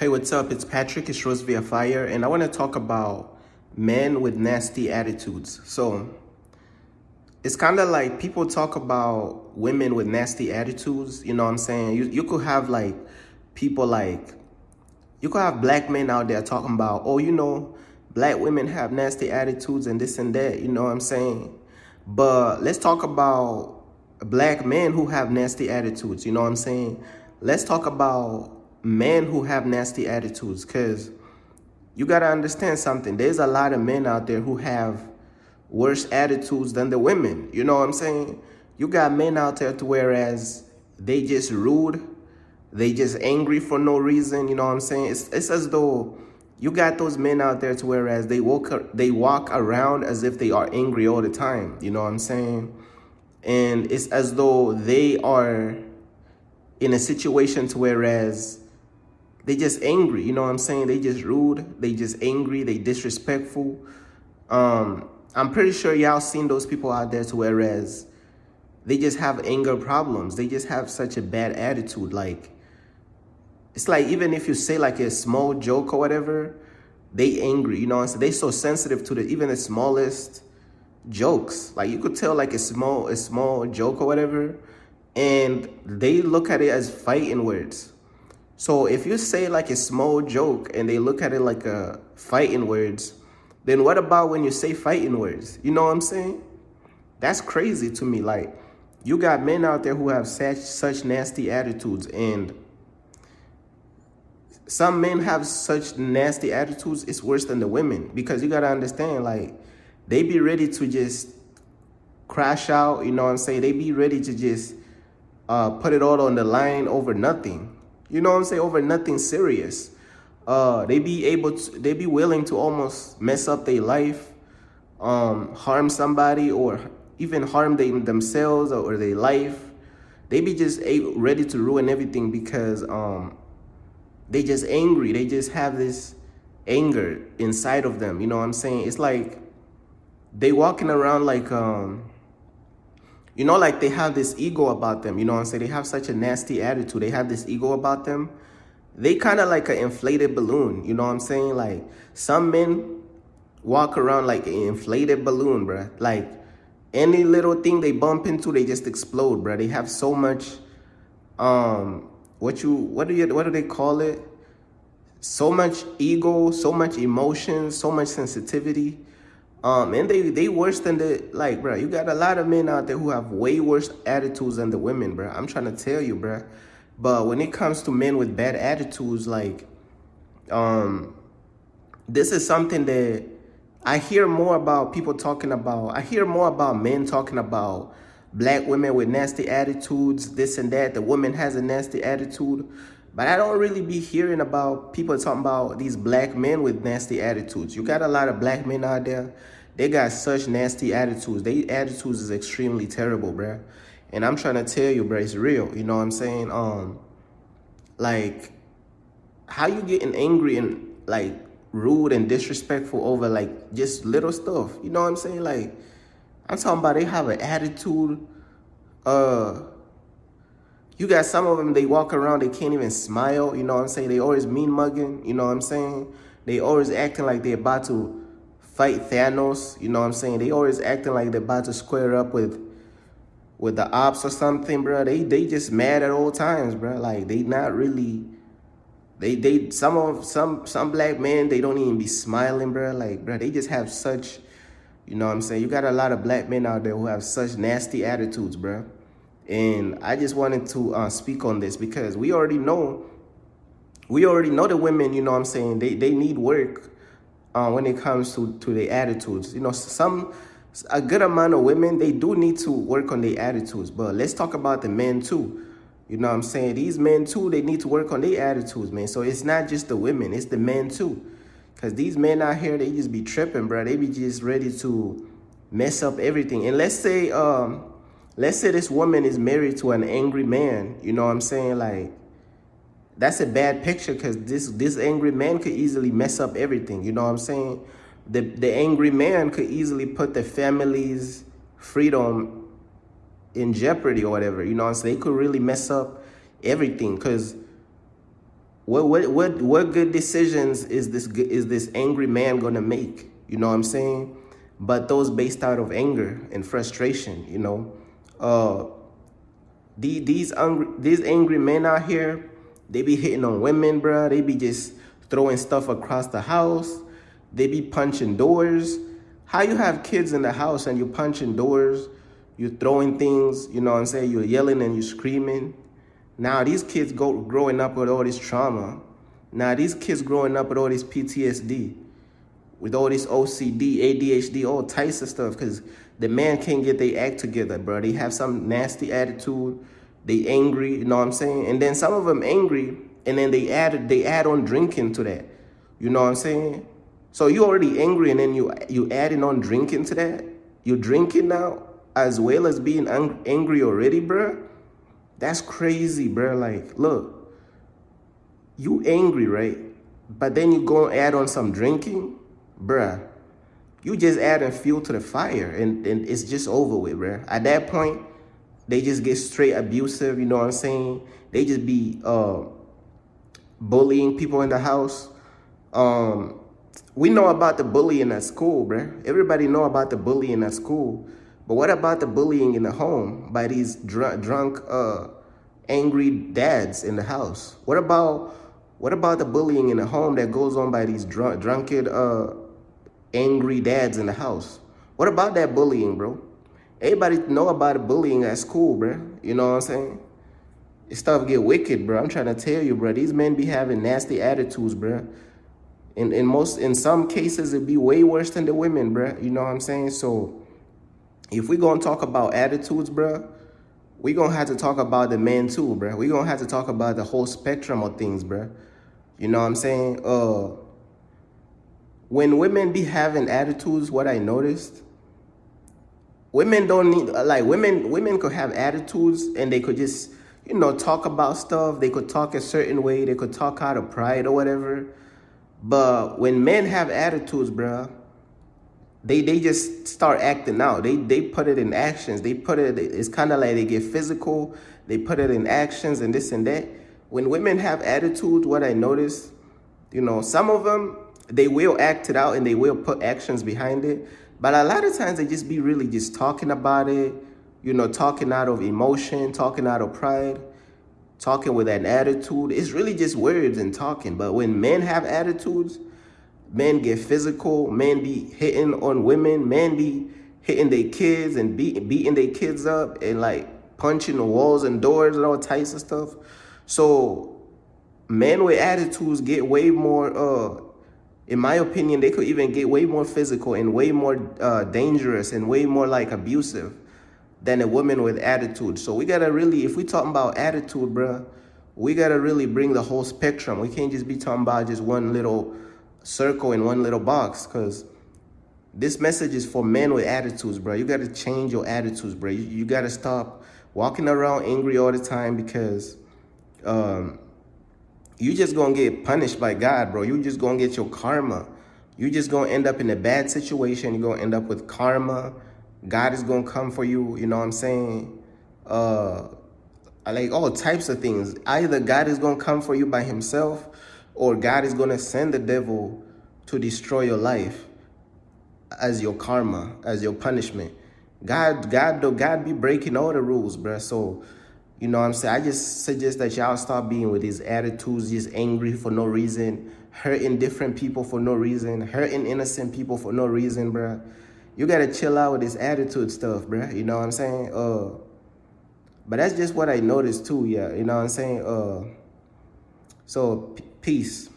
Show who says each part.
Speaker 1: Hey, what's up? It's Patrick. It's Rose Via Fire, and I want to talk about men with nasty attitudes. So it's kind of like people talk about women with nasty attitudes. You know what I'm saying? You could have like people like you could have black men out there talking about, oh, black women have nasty attitudes and this and that. You know what I'm saying? But let's talk about black men who have nasty attitudes. You know what I'm saying? Let's talk about men who have nasty attitudes, because you got to understand something. There's a lot of men out there who have worse attitudes than the women. You know what I'm saying? You got men out there to whereas they just rude, they just angry for no reason. You know what I'm saying? It's as though you got those men out there to whereas they walk around as if they are angry all the time. You know what I'm saying? And it's as though they are in a situation to whereas they just angry. You know what I'm saying? They just rude, they just angry, they disrespectful. I'm pretty sure y'all seen those people out there to whereas they just have anger problems. They just have such a bad attitude. Like, it's like even if you say like a small joke or whatever, they angry. You know what I'm saying? They so sensitive to even the smallest jokes. Like, you could tell like a small joke or whatever, and they look at it as fighting words. So if you say like a small joke and they look at it like a fighting words, then what about when you say fighting words? You know what I'm saying? That's crazy to me. Like, you got men out there who have such nasty attitudes, and some men have such nasty attitudes, it's worse than the women, because you got to understand, like, they be ready to just crash out. You know what I'm saying? They be ready to just put it all on the line over nothing. You know what I'm saying? Over nothing serious. They be willing to almost mess up their life, harm somebody, or even harm themselves or their life. They be just ready to ruin everything because they just angry. They just have this anger inside of them. You know what I'm saying? It's like they walking around like like they have this ego about them. You know what I'm saying? They have such a nasty attitude. They have this ego about them. They kind of like an inflated balloon. You know what I'm saying? Like, some men walk around like an inflated balloon, bruh. Like, any little thing they bump into, they just explode, bruh. They have so much, what do they call it? So much ego, so much emotion, so much sensitivity. And they worse than bro. You got a lot of men out there who have way worse attitudes than the women, bro. I'm trying to tell you, bro. But when it comes to men with bad attitudes, like, this is something that I hear more about people talking about. I hear more about men talking about black women with nasty attitudes, this and that. The woman has a nasty attitude. But I don't really be hearing about people talking about these black men with nasty attitudes. You got a lot of black men out there. They got such nasty attitudes. Their attitudes is extremely terrible, bruh. And I'm trying to tell you, bruh, it's real. You know what I'm saying? Like, how you getting angry and like rude and disrespectful over like just little stuff? You know what I'm saying? Like, I'm talking about they have an attitude. You got some of them, they walk around, they can't even smile. You know what I'm saying? They always mean mugging. You know what I'm saying? They always acting like they're about to fight Thanos. You know what I'm saying? They always acting like they're about to square up with the ops or something, bro. They just mad at all times, bro. Like, they not really. Some black men, they don't even be smiling, bro. Like, bro, they just have such. You know what I'm saying? You got a lot of black men out there who have such nasty attitudes, bro. And I just wanted to speak on this because we already know the women, you know what I'm saying, they need work when it comes to their attitudes. You know, a good amount of women, they do need to work on their attitudes. But let's talk about the men too. You know what I'm saying? These men too, they need to work on their attitudes, man. So it's not just the women, it's the men too. Because these men out here, they just be tripping, bro. They be just ready to mess up everything. And let's say this woman is married to an angry man. You know what I'm saying? Like, that's a bad picture because this angry man could easily mess up everything. You know what I'm saying? The angry man could easily put the family's freedom in jeopardy or whatever. You know what I'm saying? They could really mess up everything because what good decisions is this angry man gonna make? You know what I'm saying? But those based out of anger and frustration, you know. These angry men out here, they be hitting on women, bruh. They be just throwing stuff across the house. They be punching doors. How you have kids in the house and you punching doors, you throwing things, you know what I'm saying? You're yelling and you screaming. Now these kids growing up with all this trauma. Now these kids growing up with all this PTSD, with all this OCD, ADHD, all types of stuff, because the man can't get their act together, bro. They have some nasty attitude. They angry, you know what I'm saying? And then some of them angry, and then they add on drinking to that. You know what I'm saying? So you already angry, and then you adding on drinking to that. You drinking now as well as being angry already, bro. That's crazy, bro. Like, look, you angry, right? But then you go and add on some drinking, bruh. You just adding fuel to the fire, and it's just over with, bruh. At that point, they just get straight abusive, you know what I'm saying? They just be bullying people in the house. We know about the bullying at school, bruh. Everybody know about the bullying at school. But what about the bullying in the home by these drunk, angry dads in the house? What about the bullying in the home that goes on by these drunken, angry dads in the house? What about that bullying, bro? Everybody know about the bullying at school, bro. You know what I'm saying? This stuff get wicked, bro. I'm trying to tell you, bro. These men be having nasty attitudes, bro. In some cases, it be way worse than the women, bro. You know what I'm saying? So if we gonna talk about attitudes, bro, we gonna have to talk about the men too, bro. We gonna have to talk about the whole spectrum of things, bro. You know what I'm saying? When women be having attitudes, what I noticed, women don't need, like, women could have attitudes and they could just, you know, talk about stuff. They could talk a certain way. They could talk out of pride or whatever. But when men have attitudes, bro, they just start acting out. They put it in actions. It's kind of like they get physical. They put it in actions and this and that. When women have attitudes, what I notice, you know, some of them, they will act it out and they will put actions behind it. But a lot of times they just be really just talking about it, you know, talking out of emotion, talking out of pride, talking with an attitude. It's really just words and talking. But when men have attitudes, men get physical, men be hitting on women, men be hitting their kids and beating their kids up and like punching the walls and doors and all types of stuff. So men with attitudes get way more, in my opinion, they could even get way more physical and way more dangerous and way more like abusive than a woman with attitude. So we gotta really, if we talking about attitude, bruh, we gotta really bring the whole spectrum. We can't just be talking about just one little circle in one little box, because this message is for men with attitudes, bro. You gotta change your attitudes, bro. You gotta stop walking around angry all the time, because you just gonna get punished by God, bro. You just gonna get your karma. You just gonna end up in a bad situation. You're gonna end up with karma. God is gonna come for you, you know what I'm saying? Like all types of things. Either God is gonna come for you by himself, or God is gonna send the devil to destroy your life as your karma, as your punishment. God be breaking all the rules, bro. So, you know what I'm saying? I just suggest that y'all stop being with these attitudes, just angry for no reason, hurting different people for no reason, hurting innocent people for no reason, bro. You gotta chill out with this attitude stuff, bro. You know what I'm saying? But that's just what I noticed too, yeah. You know what I'm saying? So, peace.